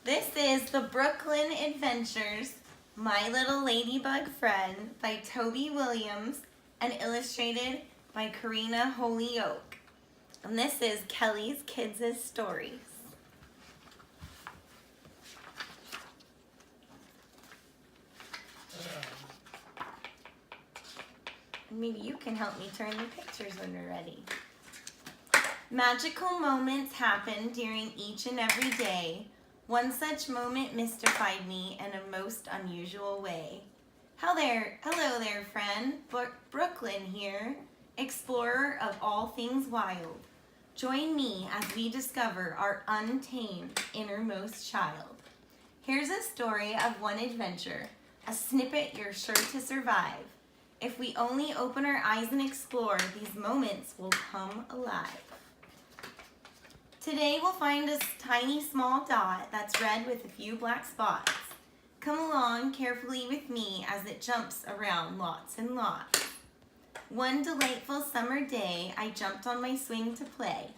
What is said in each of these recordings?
This is The Brooklyn Adventures, My Little Ladybug Friend by Toby Williams and illustrated by Karina Holyoke. And this is Kelly's Kids' Stories. Maybe you can help me turn the pictures when we're ready. Magical moments happen during each and every day. One such moment mystified me in a most unusual way. Hello there, friend. Brooklyn here, explorer of all things wild. Join me as we discover our untamed innermost child. Here's a story of one adventure, a snippet you're sure to survive. If we only open our eyes and explore, these moments will come alive. Today we'll find a tiny small dot that's red with a few black spots. Come along carefully with me as it jumps around lots and lots. One delightful summer day, I jumped on my swing to play.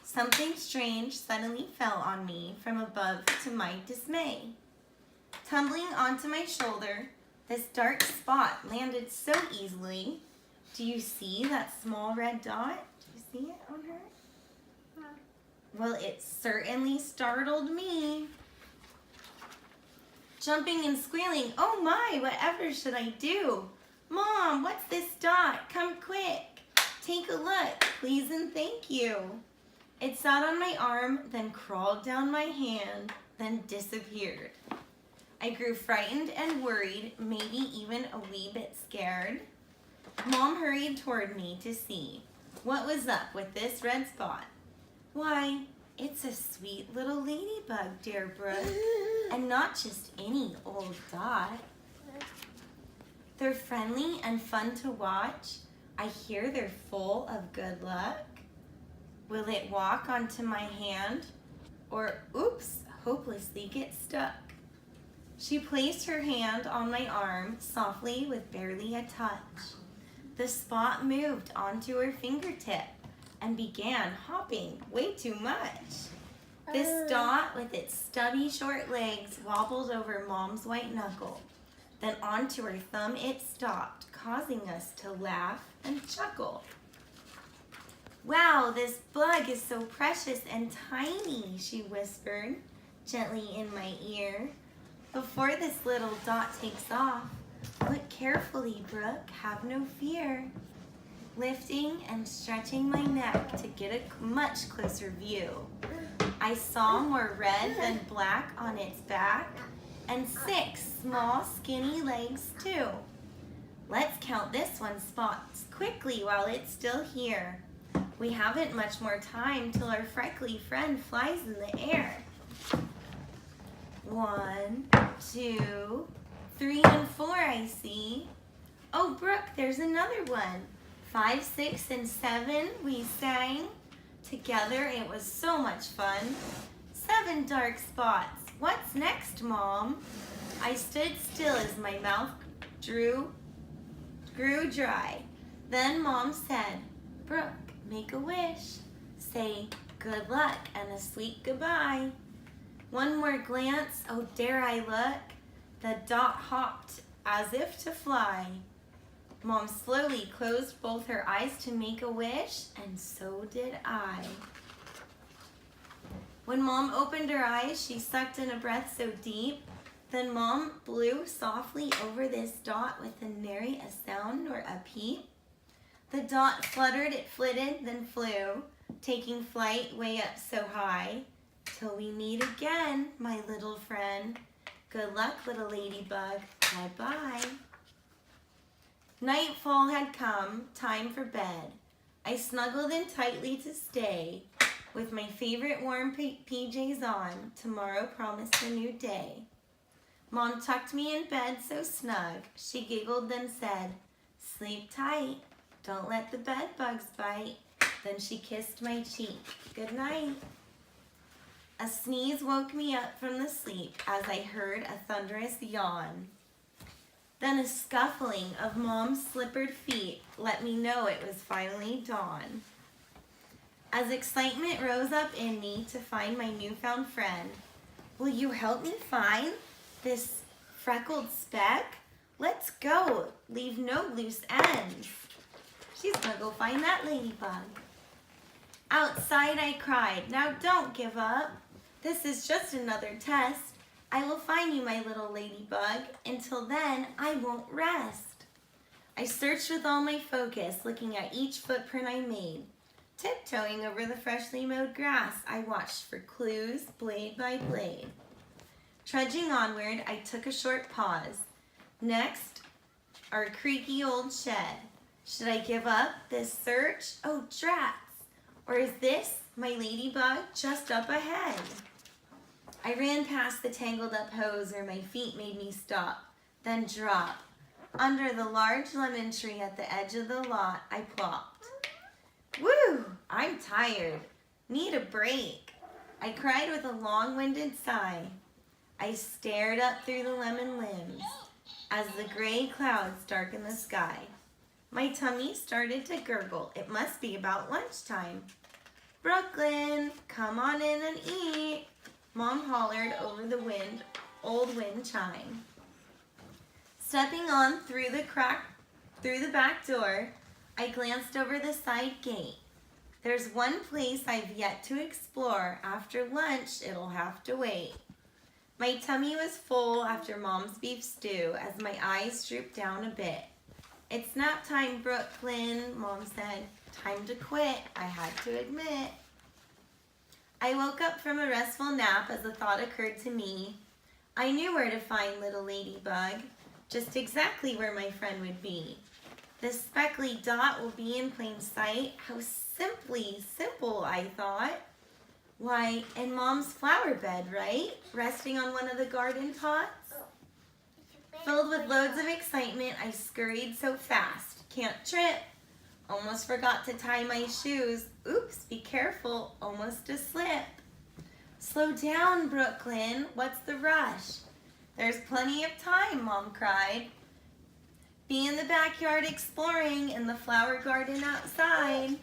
Something strange suddenly fell on me from above to my dismay. Tumbling onto my shoulder, this dark spot landed so easily. Do you see that small red dot? Do you see it on her? Well, it certainly startled me. Jumping and squealing, oh my, whatever should I do? Mom, what's this dot? Come quick. Take a look, please and thank you. It sat on my arm, then crawled down my hand, then disappeared. I grew frightened and worried, maybe even a wee bit scared. Mom hurried toward me to see what was up with this red spot. Why, it's a sweet little ladybug, dear Brooke, and not just any old dot. They're friendly and fun to watch. I hear they're full of good luck. Will it walk onto my hand or, oops, hopelessly get stuck? She placed her hand on my arm softly with barely a touch. The spot moved onto her fingertip and began hopping way too much. This dot with its stubby short legs wobbled over Mom's white knuckle. Then onto her thumb it stopped, causing us to laugh and chuckle. Wow, this bug is so precious and tiny, she whispered gently in my ear. Before this little dot takes off, look carefully, Brooke, have no fear. Lifting and stretching my neck to get a much closer view. I saw more red than black on its back and 6 small skinny legs too. Let's count this one's spots quickly while it's still here. We haven't much more time till our freckly friend flies in the air. 1, 2, 3, and 4 I see. Oh, Brooke, there's another one. 5, 6, and 7 we sang. Together it was so much fun. 7 dark spots. What's next, Mom? I stood still as my mouth grew dry. Then Mom said, Brooke, make a wish. Say good luck and a sweet goodbye. One more glance, oh dare I look. The dot hopped as if to fly. Mom slowly closed both her eyes to make a wish, and so did I. When Mom opened her eyes, she sucked in a breath so deep. Then Mom blew softly over this dot with nary a sound nor a peep. The dot fluttered, it flitted, then flew, taking flight way up so high. Till we meet again, my little friend. Good luck, little ladybug. Bye-bye. Nightfall had come, time for bed. I snuggled in tightly to stay. With my favorite warm PJs on, tomorrow promised a new day. Mom tucked me in bed so snug. She giggled then said, sleep tight, don't let the bed bugs bite. Then she kissed my cheek. Good night. A sneeze woke me up from the sleep as I heard a thunderous yawn. Then a scuffling of Mom's slippered feet let me know it was finally dawn. As excitement rose up in me to find my newfound friend, Will you help me find this freckled speck? Let's go. Leave no loose ends. She's gonna go find that ladybug. Outside I cried, now don't give up. This is just another test. I will find you, my little ladybug. Until then, I won't rest. I searched with all my focus, looking at each footprint I made. Tiptoeing over the freshly mowed grass, I watched for clues, blade by blade. Trudging onward, I took a short pause. Next, our creaky old shed. Should I give up this search? Oh, drats! Or is this my ladybug just up ahead? I ran past the tangled up hose where my feet made me stop, then drop. Under the large lemon tree at the edge of the lot, I plopped. Woo! I'm tired. Need a break. I cried with a long-winded sigh. I stared up through the lemon limbs as the gray clouds darkened the sky. My tummy started to gurgle. It must be about lunchtime. Brooklyn, come on in and eat. Mom hollered over the old wind chime. Stepping on through the back door, I glanced over the side gate. There's one place I've yet to explore. After lunch, it'll have to wait. My tummy was full after Mom's beef stew as my eyes drooped down a bit. It's nap time, Brooklyn, Mom said. Time to quit, I had to admit. I woke up from a restful nap as a thought occurred to me. I knew where to find little ladybug, just exactly where my friend would be. This speckly dot will be in plain sight. How simple, I thought. Why, in Mom's flower bed, right? Resting on one of the garden pots. Filled with loads of excitement, I scurried so fast. Can't trip. Almost forgot to tie my shoes. Oops, be careful, almost a slip. Slow down, Brooklyn, what's the rush? There's plenty of time, Mom cried. Be in the backyard exploring in the flower garden outside.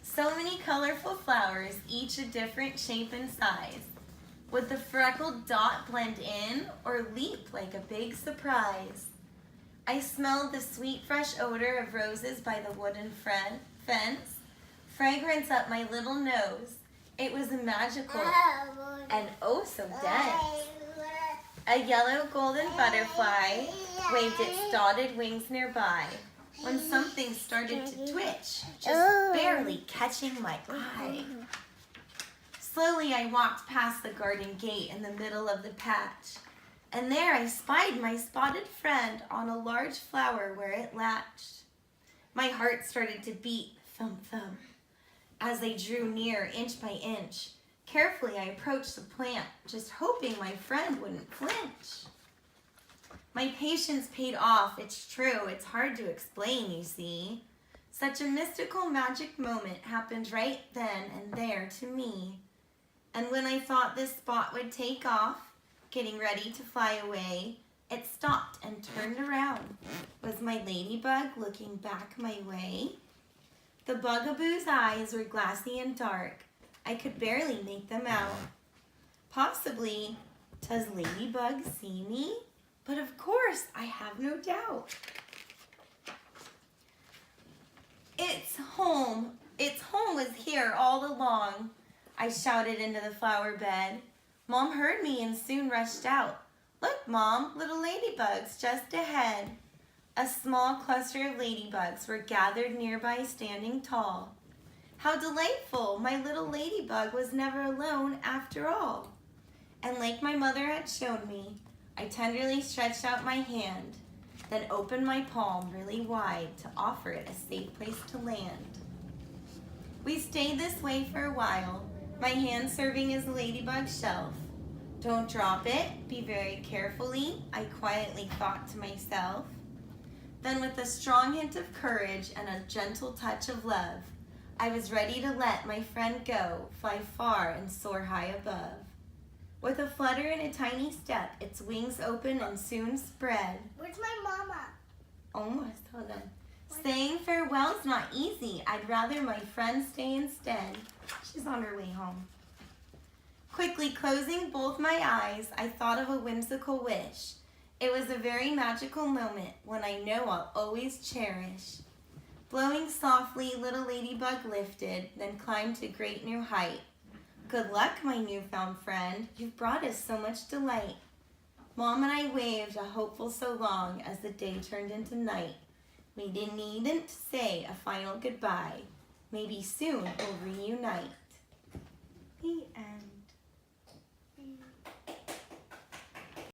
So many colorful flowers, each a different shape and size. Would the freckled dot blend in or leap like a big surprise? I smelled the sweet fresh odor of roses by the wooden fence, fragrance up my little nose. It was magical and oh so dense. A yellow golden butterfly waved its dotted wings nearby when something started to twitch, just barely catching my eye. Slowly I walked past the garden gate in the middle of the patch, and there I spied my spotted friend on a large flower where it latched. My heart started to beat, thump thump, as they drew near inch by inch. Carefully I approached the plant, just hoping my friend wouldn't flinch. My patience paid off, it's true, it's hard to explain, you see. Such a mystical magic moment happened right then and there to me. And when I thought this spot would take off, getting ready to fly away, it stopped and turned around. Was my ladybug looking back my way? The bugaboo's eyes were glassy and dark. I could barely make them out. Possibly, does Ladybug see me? But of course, I have no doubt. It's home. Its home was here all along. I shouted into the flower bed. Mom heard me and soon rushed out. Look, Mom, little ladybugs just ahead. A small cluster of ladybugs were gathered nearby, standing tall. How delightful! My little ladybug was never alone after all. And like my mother had shown me, I tenderly stretched out my hand, then opened my palm really wide to offer it a safe place to land. We stayed this way for a while, my hand serving as a ladybug shelf. Don't drop it, be very carefully, I quietly thought to myself. Then with a strong hint of courage and a gentle touch of love, I was ready to let my friend go, fly far and soar high above. With a flutter and a tiny step, its wings opened and soon spread. Where's my mama? Almost, hold on. Saying farewell's not easy. I'd rather my friend stay instead. She's on her way home. Quickly closing both my eyes, I thought of a whimsical wish. It was a very magical moment, one I know I'll always cherish. Blowing softly, little ladybug lifted, then climbed to great new height. Good luck, my newfound friend. You've brought us so much delight. Mom and I waved a hopeful so long as the day turned into night. We needn't say a final goodbye. Maybe soon we'll reunite. The end.